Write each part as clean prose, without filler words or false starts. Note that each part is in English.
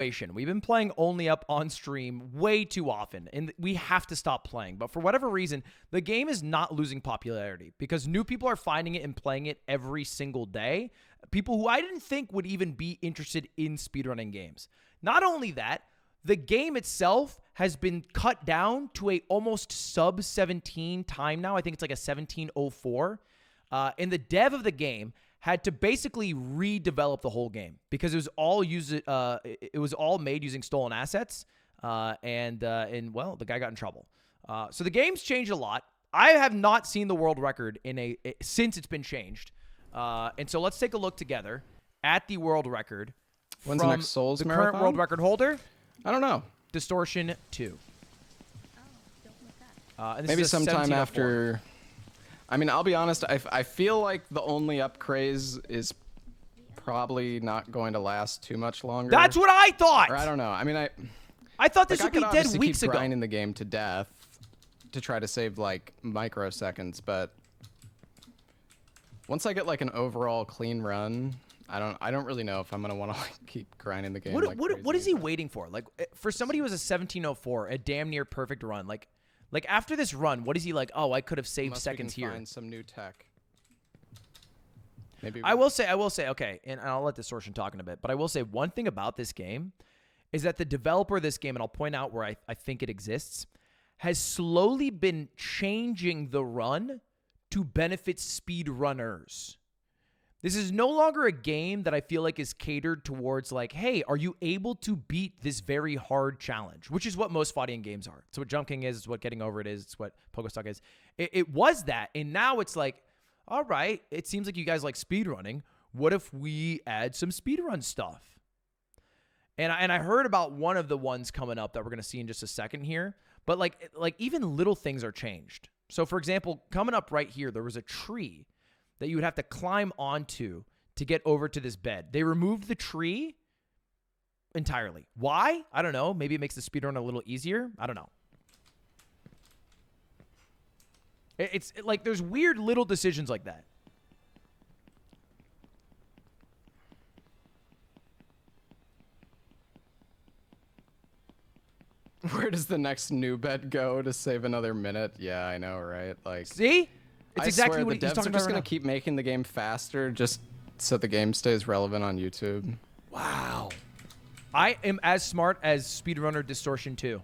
We've been playing Only Up on stream way too often, and we have to stop playing. But for whatever reason, the game is not losing popularity because new people are finding it and playing it every single day. People who I didn't think would even be interested in speedrunning games. Not only that, the game itself has been cut down to a almost sub 17 time now. I think it's like a 1704. And the dev of the game had to basically redevelop the whole game because it was all made using stolen assets. And well, the guy got in trouble. So the game's changed a lot. I have not seen the world record since it's been changed. And so let's take a look together at the world record. When's the next Souls marathon? Current world record holder? I don't know. Distortion 2. And Maybe sometime after. I mean, I'll be honest. I feel like the Only Up craze is probably not going to last too much longer. That's what I thought. Or I don't know. I mean, I thought this would be dead weeks ago. I could grinding the game to death to try to save like microseconds, but once I get like an overall clean run, I don't really know if I'm gonna want to like keep grinding the game. What is he waiting for? Like for somebody who has a 1704, a damn near perfect run, like after this run, what is he like? Oh, I could have saved seconds here. Find some new tech. Maybe I will say, okay, and I'll let Distortion talk in a bit, but I will say one thing about this game is that the developer of this game, and I'll point out where I think it exists, has slowly been changing the run to benefit speedrunners. This is no longer a game that I feel like is catered towards like, hey, are you able to beat this very hard challenge? Which is what most fighting games are. It's what Jump King is. It's what Getting Over It is. It's what Pogostuck is. It was that. And now it's like, all right, it seems like you guys like speedrunning. What if we add some speedrun stuff? And I heard about one of the ones coming up that we're going to see in just a second here. But like even little things are changed. So for example, coming up right here, there was a tree that you would have to climb onto to get over to this bed. They removed the tree entirely. Why? I don't know. Maybe it makes the speedrun a little easier. I don't know. It's like there's weird little decisions like that. Where does the next new bed go to save another minute? Yeah, I know, right? Like, see? It's exactly what the devs are just going to keep making the game faster just so the game stays relevant on YouTube. Wow. I am as smart as Speedrunner Distortion 2.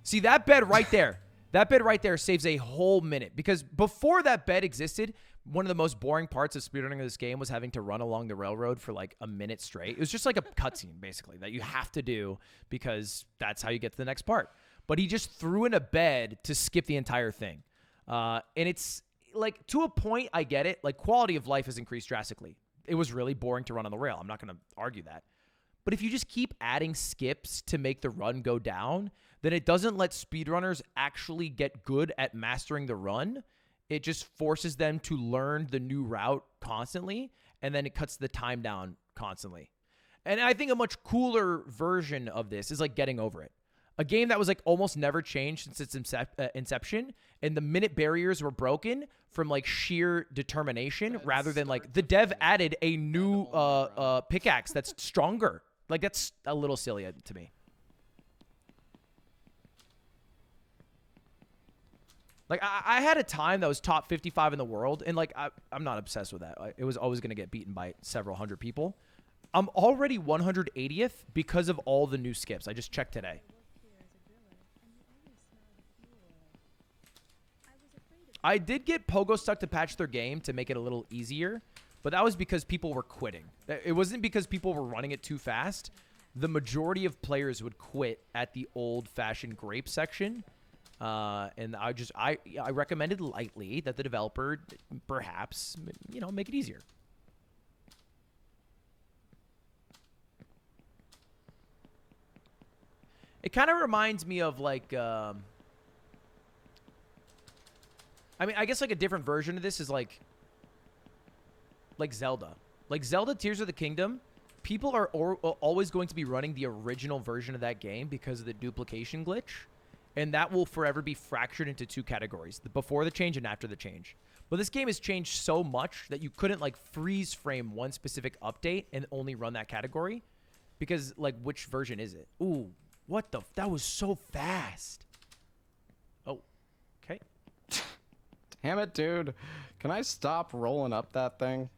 See, that bed right there. That bed right there saves a whole minute. Because before that bed existed, one of the most boring parts of speedrunning of this game was having to run along the railroad for like a minute straight. It was just like a cutscene, basically, that you have to do because that's how you get to the next part. But he just threw in a bed to skip the entire thing. And it's like, to a point, I get it. Like, quality of life has increased drastically. It was really boring to run on the rail. I'm not going to argue that. But if you just keep adding skips to make the run go down, then it doesn't let speedrunners actually get good at mastering the run. It just forces them to learn the new route constantly, and then it cuts the time down constantly. And I think a much cooler version of this is like Getting Over It. A game that was like almost never changed since its inception, and the minute barriers were broken from like sheer determination rather than like the dev added a new pickaxe that's stronger. Like, that's a little silly to me. Like, I had a time that was top 55 in the world, and like I'm not obsessed with that. It was always going to get beaten by several hundred people. I'm already 180th because of all the new skips. I just checked today. I did get Pogostuck to patch their game to make it a little easier, but that was because people were quitting. It wasn't because people were running it too fast. The majority of players would quit at the old-fashioned grape section. And I recommended lightly that the developer perhaps, make it easier. It kind of reminds me of like, I mean, I guess like a different version of this is like Zelda. Like Zelda Tears of the Kingdom, people are always going to be running the original version of that game because of the duplication glitch. And that will forever be fractured into two categories, the before the change and after the change. But this game has changed so much that you couldn't like freeze frame one specific update and only run that category. Because, like, which version is it? Ooh, what the? That was so fast. Oh, okay. Damn it, dude. Can I stop rolling up that thing?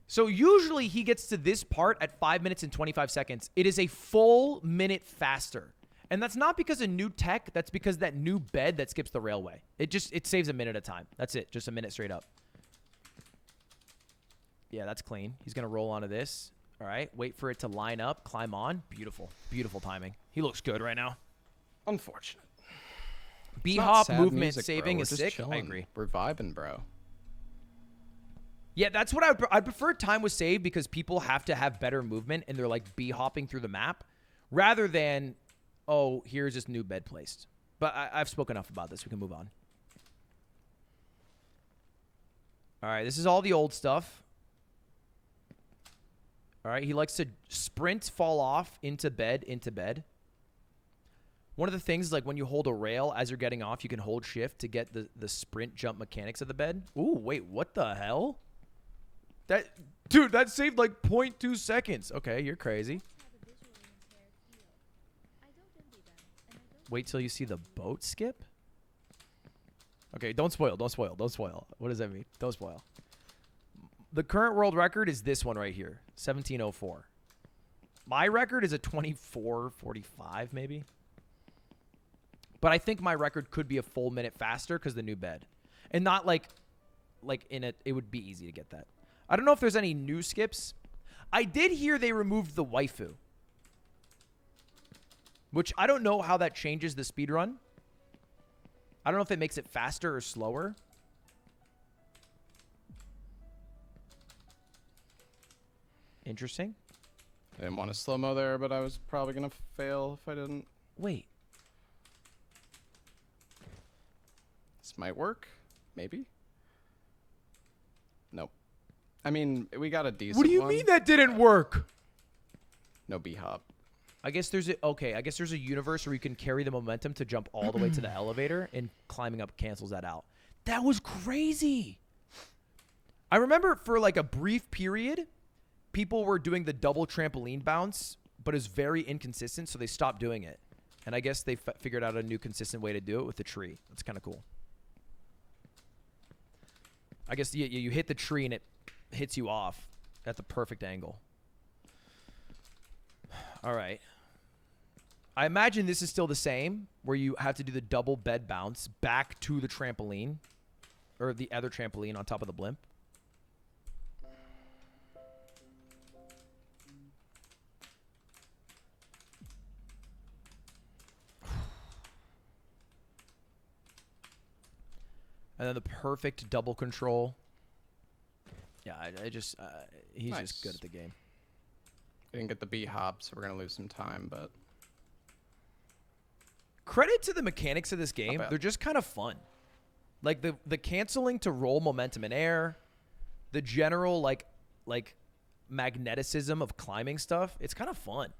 So usually he gets to this part at 5 minutes and 25 seconds. It is a full minute faster. And that's not because of new tech. That's because that new bed that skips the railway. It saves a minute of time. That's it. Just a minute straight up. Yeah, that's clean. He's going to roll onto this. All right. Wait for it to line up. Climb on. Beautiful. Beautiful timing. He looks good right now. Unfortunate. B-hop movement music, saving bro. is We're just sick. chilling. I agree. We're vibing, bro. Yeah, that's what I'd prefer time was saved because people have to have better movement and they're like B-hopping through the map rather than, oh, here's this new bed placed. But I've spoken enough about this. We can move on. All right, this is all the old stuff. All right, he likes to sprint, fall off, into bed, into bed. One of the things is like when you hold a rail as you're getting off, you can hold shift to get the sprint jump mechanics of the bed. Ooh, wait, what the hell? Dude, that saved like 0.2 seconds. Okay, you're crazy. Wait till you see the boat skip? Okay, don't spoil, don't spoil, don't spoil. What does that mean? Don't spoil. The current world record is this one right here, 1704. My record is a 24:45 maybe. But I think my record could be a full minute faster because the new bed. And not like in it would be easy to get that. I don't know if there's any new skips. I did hear they removed the waifu. Which I don't know how that changes the speedrun. I don't know if it makes it faster or slower. Interesting. I didn't want to slow-mo there, but I was probably going to fail if I didn't. Wait. This might work. Maybe. Nope. I mean, we got a decent one. What do you mean that didn't work? No B-hop. I guess there's a universe where you can carry the momentum to jump all the way to the elevator and climbing up cancels that out. That was crazy. I remember for like a brief period, people were doing the double trampoline bounce, but it's very inconsistent, so they stopped doing it. And I guess they figured out a new consistent way to do it with the tree. That's kind of cool. I guess you hit the tree and it hits you off at the perfect angle. All right. I imagine this is still the same, where you have to do the double bed bounce back to the trampoline, or the other trampoline on top of the blimp. And then the perfect double control. Yeah, he's Nice. just good at the game. I didn't get the B-hop, so we're going to lose some time, but... Credit to the mechanics of this game. bad. They're just kind of fun. Like the canceling to roll momentum in air, the general like magneticism of climbing stuff. It's kind of fun.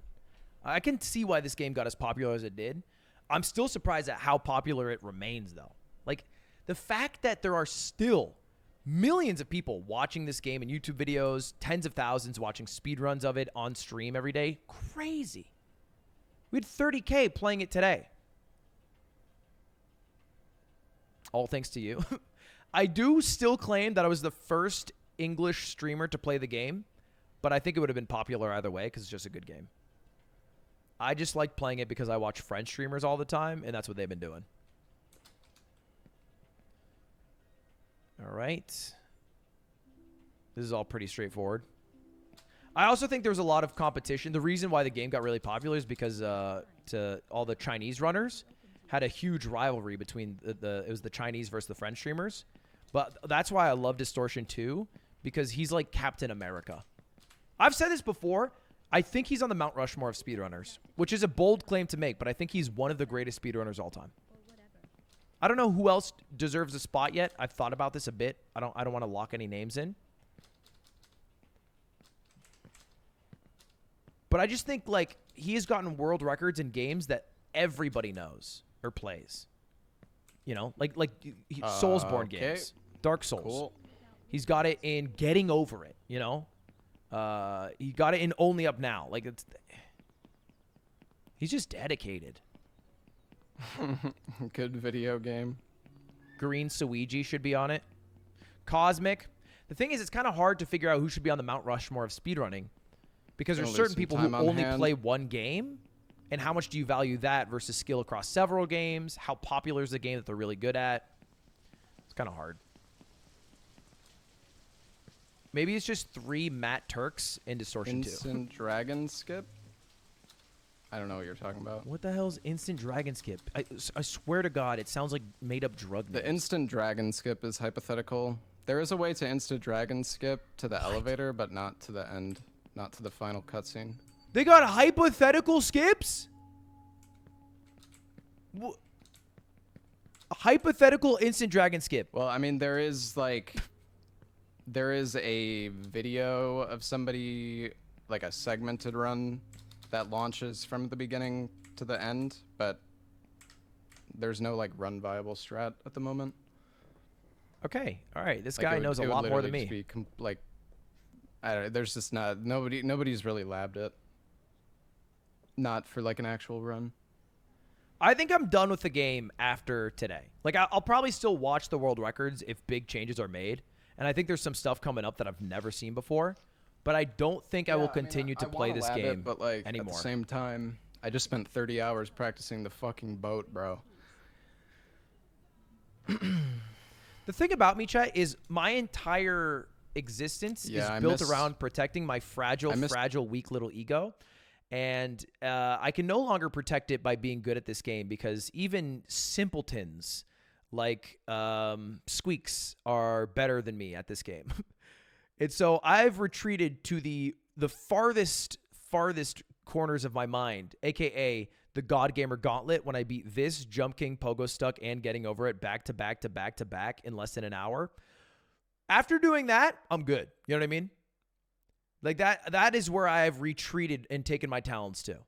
I can see why this game got as popular as it did. I'm still surprised at how popular it remains though. Like the fact that there are still millions of people watching this game in YouTube videos, tens of thousands watching speedruns of it on stream every day. Crazy. We had 30K playing it today. All thanks to you. I do still claim that I was the first English streamer to play the game, but I think it would have been popular either way because it's just a good game. I just like playing it because I watch French streamers all the time, and that's what they've been doing. All right. This is all pretty straightforward. I also think there was a lot of competition. The reason why the game got really popular is because all the Chinese runners had a huge rivalry between it was the Chinese versus the French streamers. But that's why I love Distortion 2, because he's like Captain America. I've said this before. I think he's on the Mount Rushmore of speedrunners, which is a bold claim to make, but I think he's one of the greatest speedrunners all time. I don't know who else deserves a spot yet. I've thought about this a bit. I don't want to lock any names in. But I just think like he has gotten world records in games that everybody knows or plays. You know, like Soulsborne okay. games, Dark Souls. Cool. He's got it in getting over it, you know. He got it in only up now. Like he's just dedicated. Good video game. Green Suiji should be on it. Cosmic. The thing is, it's kind of hard to figure out who should be on the Mount Rushmore of speedrunning because there's certain people who only play one game, and how much do you value that versus skill across several games? How popular is the game that they're really good at? It's kind of hard. Maybe it's just 3 Matt Turks in Distortion 2. Instant Dragon Skip? I don't know what you're talking about. What the hell is Instant Dragon Skip? I swear to God, it sounds like made-up drug names. The Instant Dragon Skip is hypothetical. There is a way to Instant Dragon Skip to the elevator, but not to the end. Not to the final cutscene. They got hypothetical skips? A hypothetical Instant Dragon Skip. Well, I mean, there is a video of somebody, like a segmented run that launches from the beginning to the end, but there's no like run viable strat at the moment. Okay, all right. This Like, guy knows a lot more than me. I don't know, there's just not nobody's really labbed it. Not for like an actual run. I think I'm done with the game after today. Like I'll probably still watch the world records if big changes are made, and I think there's some stuff coming up that I've never seen before. But I don't think I will continue to play this game but like anymore. At the same time, I just spent 30 hours practicing the fucking boat, bro. The thing about me, Chet, is my entire existence is built around protecting my fragile, weak little ego. And I can no longer protect it by being good at this game because even simpletons like Squeaks are better than me at this game. And so I've retreated to the farthest corners of my mind, a.k.a. the God Gamer Gauntlet, when I beat this, Jump King, Pogo Stuck, and getting over it back to back to back to back in less than an hour. After doing that, I'm good. You know what I mean? Like that is where I've retreated and taken my talents to.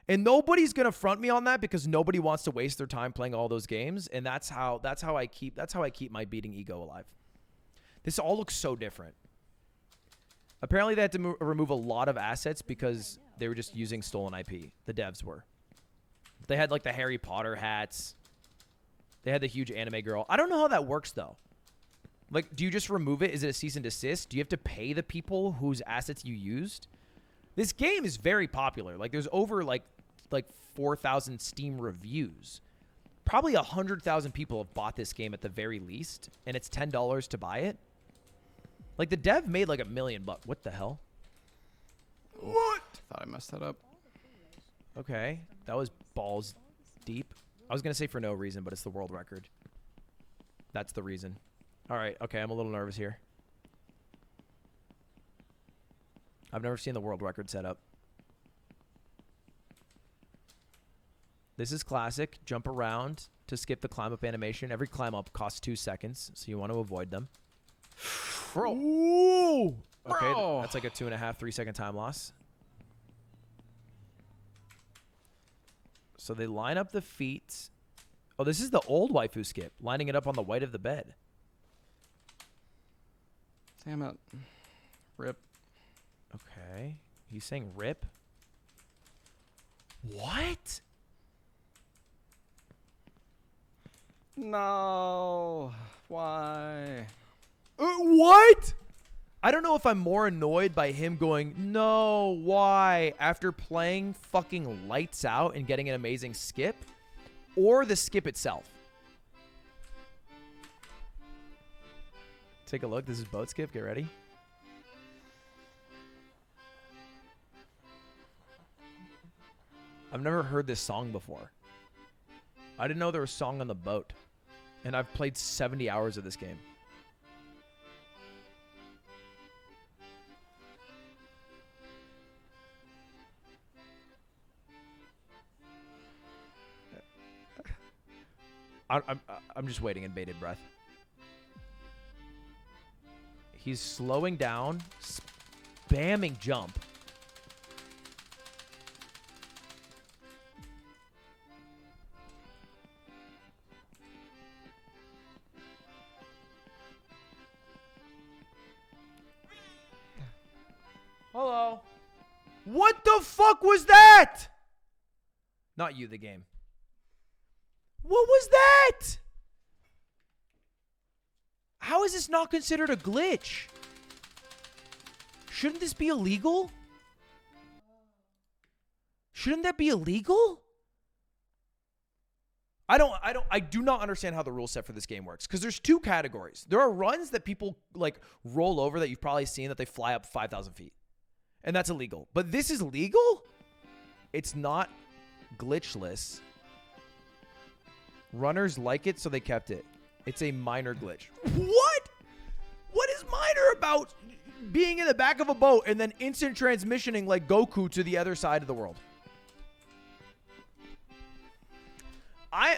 And nobody's going to front me on that because nobody wants to waste their time playing all those games, and that's how I keep my beating ego alive. This all looks so different. Apparently, they had to remove a lot of assets because they were just using stolen IP. The devs were. They had, like, the Harry Potter hats. They had the huge anime girl. I don't know how that works, though. Like, do you just remove it? Is it a cease and desist? Do you have to pay the people whose assets you used? This game is very popular. Like, there's over, like 4,000 Steam reviews. Probably 100,000 people have bought this game at the very least, and it's $10 to buy it. Like, the dev made like $1 million. What the hell? What? Thought I messed that up. Okay. That was balls deep. I was going to say for no reason, but it's the world record. That's the reason. All right. Okay. I'm a little nervous here. I've never seen the world record set up. This is classic. Jump around to skip the climb up animation. Every climb up costs 2 seconds, so you want to avoid them. Bro. Ooh. Okay, that's like a 2.5, 3 second time loss. So they line up the feet. Oh, this is the old waifu skip, lining it up on the white of the bed. Damn it. Rip. Okay. He's saying rip. What? No. Why? What? I don't know if I'm more annoyed by him going, no, why, after playing fucking lights out and getting an amazing skip, or the skip itself. Take a look. This is boat skip. Get ready. I've never heard this song before. I didn't know there was a song on the boat. And I've played 70 hours of this game. I'm just waiting in bated breath. He's slowing down, spamming jump. What the fuck was that? Not you, the game. What was that? How is this not considered a glitch? Shouldn't this be illegal? Shouldn't that be illegal? I do not understand how the rule set for this game works, because there's two categories. There are runs that people like roll over that you've probably seen, that they fly up 5,000 feet. And that's illegal. But this is legal? It's not glitchless. Runners like it, so they kept it. It's a minor glitch. What? What is minor about being in the back of a boat and then instant transmissioning like Goku to the other side of the world?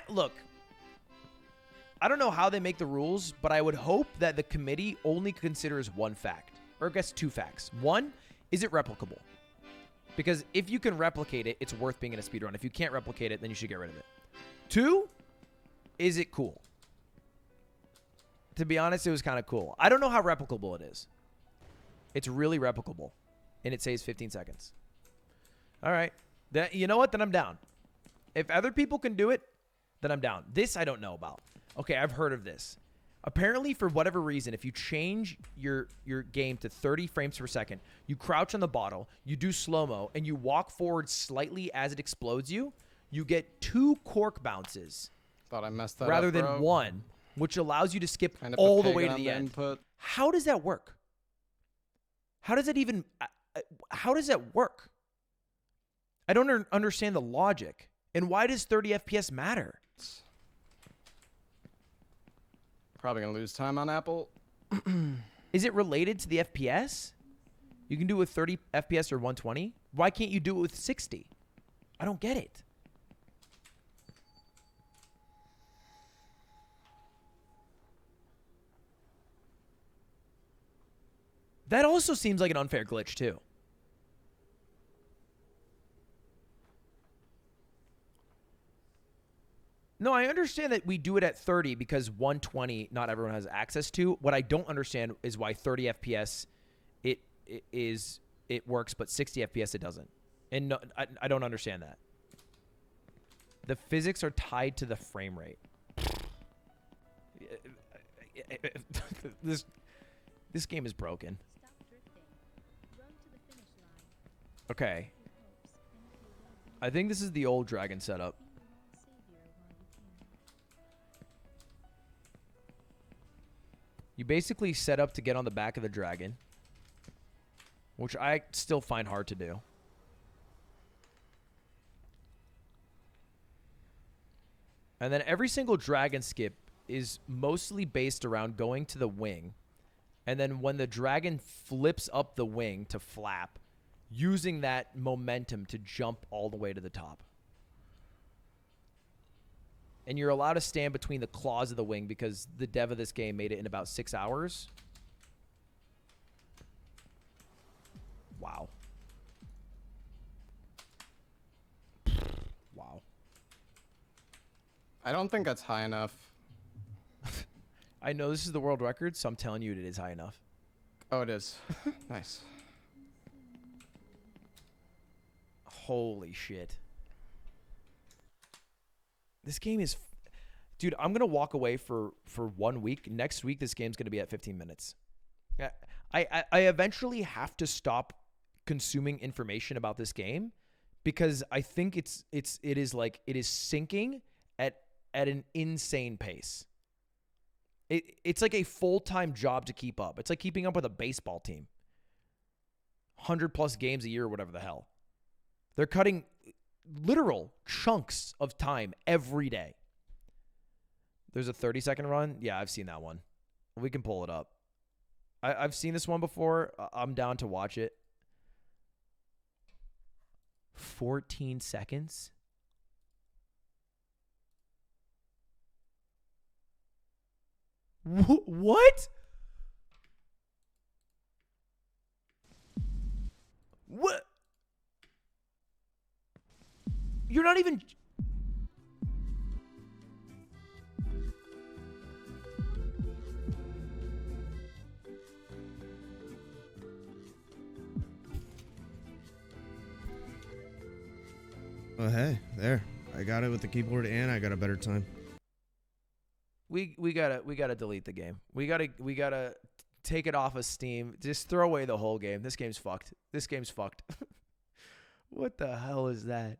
Look, I don't know how they make the rules, but I would hope that the committee only considers one fact, or I guess two facts. One, is it replicable? Because if you can replicate it, it's worth being in a speedrun. If you can't replicate it, then you should get rid of it. Two, is it cool? To be honest, it was kind of cool. I don't know how replicable it is. It's really replicable, and it saves 15 seconds. All right. You know what? Then I'm down. If other people can do it, then I'm down. This I don't know about. Okay, I've heard of this. Apparently, for whatever reason, if you change your game to 30 frames per second, you crouch on the bottle, you do slow-mo, and you walk forward slightly as it explodes you, you get 2 cork bounces. Thought I messed that rather up, than bro. 1, which allows you to skip all the way to the end. Input. How does that work? How does it even... how does that work? I don't understand the logic. And why does 30 FPS matter? Probably going to lose time on Apple. Is it related to the FPS? You can do it with 30 FPS or 120. Why can't you do it with 60? I don't get it. That also seems like an unfair glitch, too. No, I understand that we do it at 30 because 120 not everyone has access to. What I don't understand is why 30 FPS it works, but 60 FPS it doesn't. And no, I don't understand that. The physics are tied to the frame rate. This game is broken. Okay. I think this is the old dragon setup. You basically set up to get on the back of the dragon, which I still find hard to do. And then every single dragon skip is mostly based around going to the wing. And then when the dragon flips up the wing to flap, using that momentum to jump all the way to the top. And you're allowed to stand between the claws of the wing because the dev of this game made it in about 6 hours. Wow. Wow. I don't think that's high enough. I know this is the world record, so I'm telling you it is high enough. Oh, it is. Nice. Holy shit. This game is... Dude, I'm going to walk away for 1 week. Next week, this game's going to be at 15 minutes. I eventually have to stop consuming information about this game because I think it is sinking at an insane pace. It's like a full-time job to keep up. It's like keeping up with a baseball team. 100+ games a year or whatever the hell. They're cutting literal chunks of time every day. There's a 30-second run. Yeah, I've seen that one. We can pull it up. I've seen this one before. I'm down to watch it. 14 seconds? What? What? You're not even... Oh, hey, there. I got it with the keyboard and I got a better time. We gotta delete the game. We gotta take it off of Steam. Just throw away the whole game. This game's fucked. What the hell is that?